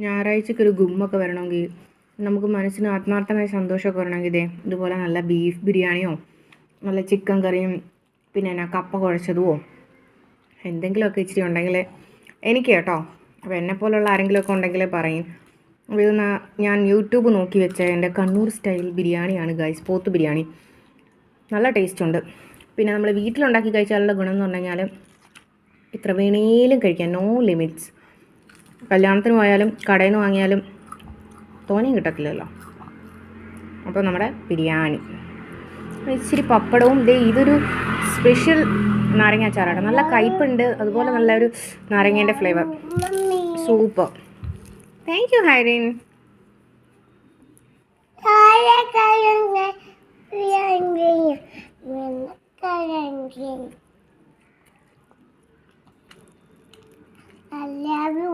ഞായറാഴ്ചയ്ക്ക് ഒരു ഗുമ്മൊക്കെ വരണമെങ്കിൽ നമുക്ക് മനസ്സിന് ആത്മാർത്ഥമായ സന്തോഷമൊക്കെ വരണമെങ്കിൽ ഇതുപോലെ നല്ല ബീഫ് ബിരിയാണിയോ നല്ല ചിക്കൻ കറിയും പിന്നെ എന്നാ കപ്പ കുഴച്ചതുമോ എന്തെങ്കിലുമൊക്കെ ഇച്ചിരി ഉണ്ടെങ്കിൽ എനിക്ക് കേട്ടോ. അപ്പോൾ എന്നെപ്പോലുള്ള ആരെങ്കിലുമൊക്കെ ഉണ്ടെങ്കിൽ പറയും. അപ്പോൾ ഇത് ഞാൻ യൂട്യൂബ് നോക്കി വെച്ച എൻ്റെ കണ്ണൂർ സ്റ്റൈൽ ബിരിയാണിയാണ് ഗൈസ്, പോത്ത് ബിരിയാണി. നല്ല ടേസ്റ്റ് ഉണ്ട്. പിന്നെ നമ്മൾ വീട്ടിലുണ്ടാക്കി കഴിച്ചാലുള്ള ഗുണം എന്ന് പറഞ്ഞു കഴിഞ്ഞാൽ എത്ര വേണേലും കഴിക്കാം, നോ ലിമിറ്റ്സ്. കല്യാണത്തിന് പോയാലും കടയിൽ നിന്ന് വാങ്ങിയാലും തോനെയും കിട്ടത്തില്ലല്ലോ. അപ്പോൾ നമ്മുടെ ബിരിയാണി ഇച്ചിരി പപ്പടവും ഇതൊരു സ്പെഷ്യൽ നാരങ്ങ അച്ചാറാണ്. നല്ല കയ്പുണ്ട്, അതുപോലെ നല്ലൊരു നാരങ്ങേൻ്റെ ഫ്ലേവർ. സൂപ്പർ. താങ്ക് യു ഹൈറിൻ. I love you.